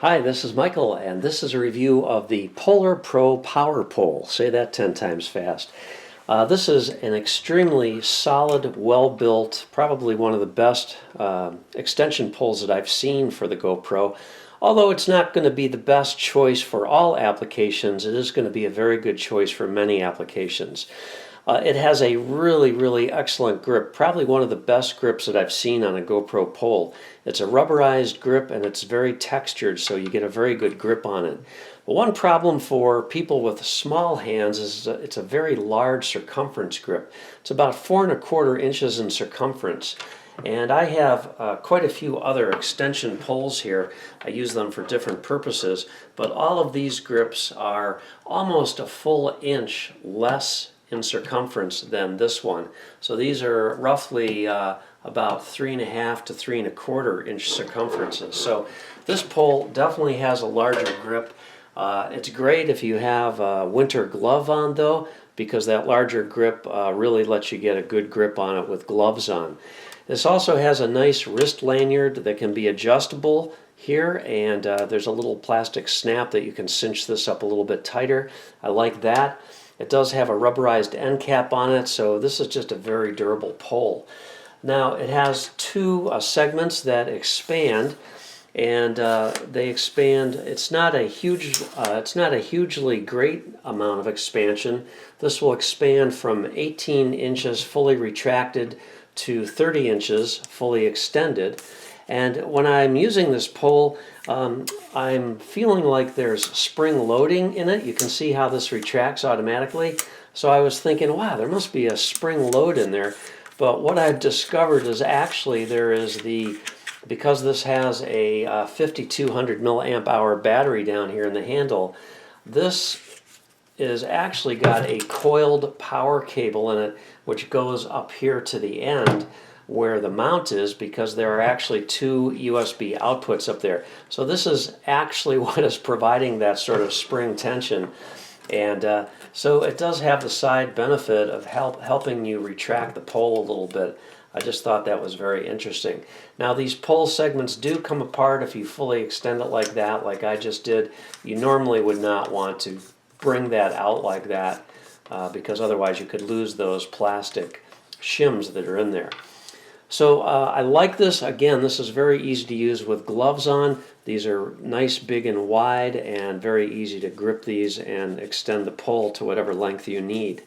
Hi, this is Michael, and this is a review of the Polar Pro Power Pole. Say that 10 times fast. This is an extremely solid, well-built, probably one of the best extension poles that I've seen for the GoPro. Although it's not going to be the best choice for all applications, it is going to be a very good choice for many applications. It has a really excellent grip, probably one of the best grips that I've seen on a GoPro pole. It's a rubberized grip and it's very textured, so you get a very good grip on it. But one problem for people with small hands is it's a very large circumference grip. It's about 4¼ inches in circumference. And I have quite a few other extension poles here. I use them for different purposes, but all of these grips are almost a full inch less in circumference than this one. So these are roughly about 3½ to 3¼ inch circumferences. So this pole definitely has a larger grip. It's great if you have a winter glove on though, because that larger grip really lets you get a good grip on it with gloves on. This also has a nice wrist lanyard that can be adjustable here, and there's a little plastic snap that you can cinch this up a little bit tighter. I like that. It does have a rubberized end cap on it, so this is just a very durable pole. Now it has two segments that expand, and they expand. It's not a hugely great amount of expansion. This will expand from 18 inches fully retracted to 30 inches fully extended. And when I'm using this pole, I'm feeling like there's spring loading in it. You can see how this retracts automatically. So I was thinking, wow, there must be a spring load in there. But what I've discovered is actually there is because this has a 5200 milliamp hour battery down here in the handle, this is actually got a coiled power cable in it which goes up here to the end where the mount is, because there are actually two USB outputs up there. So this is actually what is providing that sort of spring tension. And so it does have the side benefit of helping you retract the pole a little bit. I just thought that was very interesting. Now these pole segments do come apart if you fully extend it like that, like I just did. You normally would not want to bring that out like that because otherwise you could lose those plastic shims that are in there. So I like this. Again, this is very easy to use with gloves on. These are nice, big, and wide, and very easy to grip these and extend the pole to whatever length you need.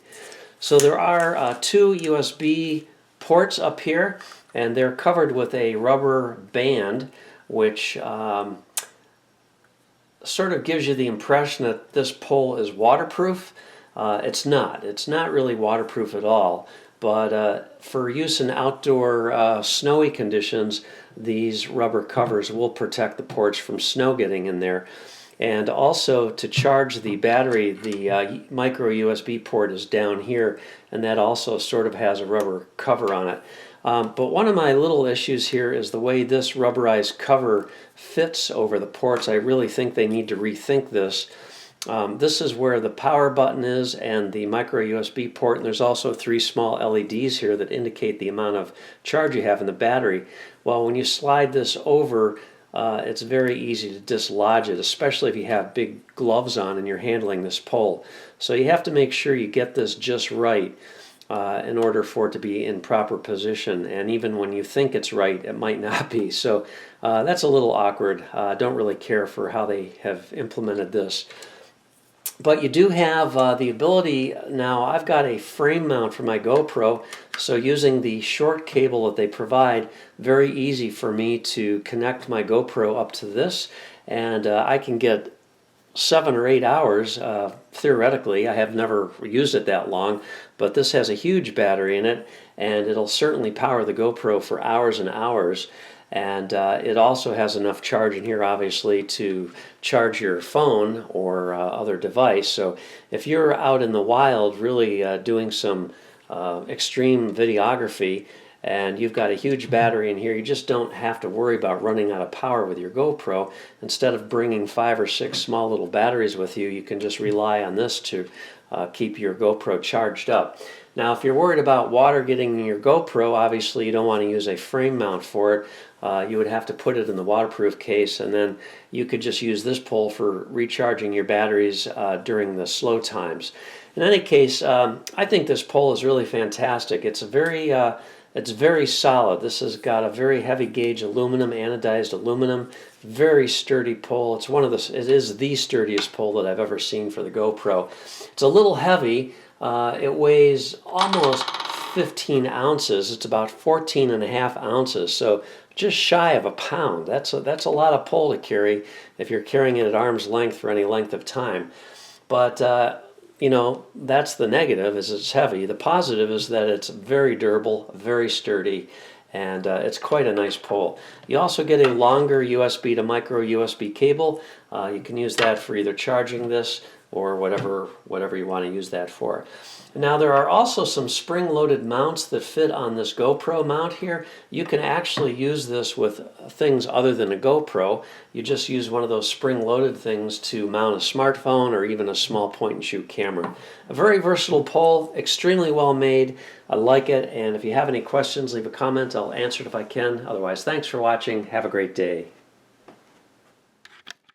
So there are two USB ports up here, and they're covered with a rubber band, which sort of gives you the impression that this pole is waterproof. It's not. It's not really waterproof at all. But for use in outdoor snowy conditions, these rubber covers will protect the ports from snow getting in there. And also to charge the battery, the micro USB port is down here, and that also sort of has a rubber cover on it. But one of my little issues here is the way this rubberized cover fits over the ports. I really think they need to rethink this. This is where the power button is and the micro USB port, and there's also three small LEDs here that indicate the amount of charge you have in the battery. Well, when you slide this over, it's very easy to dislodge it, especially if you have big gloves on and you're handling this pole. So you have to make sure you get this just right in order for it to be in proper position, and even when you think it's right, it might not be. So that's a little awkward. Don't really care for how they have implemented this. But you do have the ability. Now I've got a frame mount for my GoPro, so using the short cable that they provide, very easy for me to connect my GoPro up to this, and I can get 7 or 8 hours theoretically. I have never used it that long, but this has a huge battery in it, and it'll certainly power the GoPro for hours and hours. And it also has enough charge in here, obviously, to charge your phone or other device. So if you're out in the wild really doing some extreme videography, and you've got a huge battery in here, you just don't have to worry about running out of power with your GoPro. Instead of bringing 5 or 6 small little batteries with you, you can just rely on this to keep your GoPro charged up. Now, if you're worried about water getting in your GoPro, obviously you don't want to use a frame mount for it. You would have to put it in the waterproof case, and then you could just use this pole for recharging your batteries during the slow times. In any case, I think this pole is really fantastic. It's very solid. This has got a very heavy gauge aluminum, anodized aluminum, very sturdy pole. It is the sturdiest pole that I've ever seen for the GoPro. It's a little heavy. It weighs almost 15 ounces. It's about 14 and a half ounces, so just shy of a pound. That's a lot of pole to carry if you're carrying it at arm's length for any length of time. But that's the negative, is it's heavy. The positive is that it's very durable, very sturdy, and it's quite a nice pole. You also get a longer USB to micro USB cable. You can use that for either charging this or whatever you want to use that for. Now, there are also some spring-loaded mounts that fit on this GoPro mount here. You can actually use this with things other than a GoPro. You just use one of those spring-loaded things to mount a smartphone or even a small point-and-shoot camera. A very versatile pole, extremely well made. I like it, and if you have any questions, leave a comment. I'll answer it if I can. Otherwise, thanks for watching. Have a great day.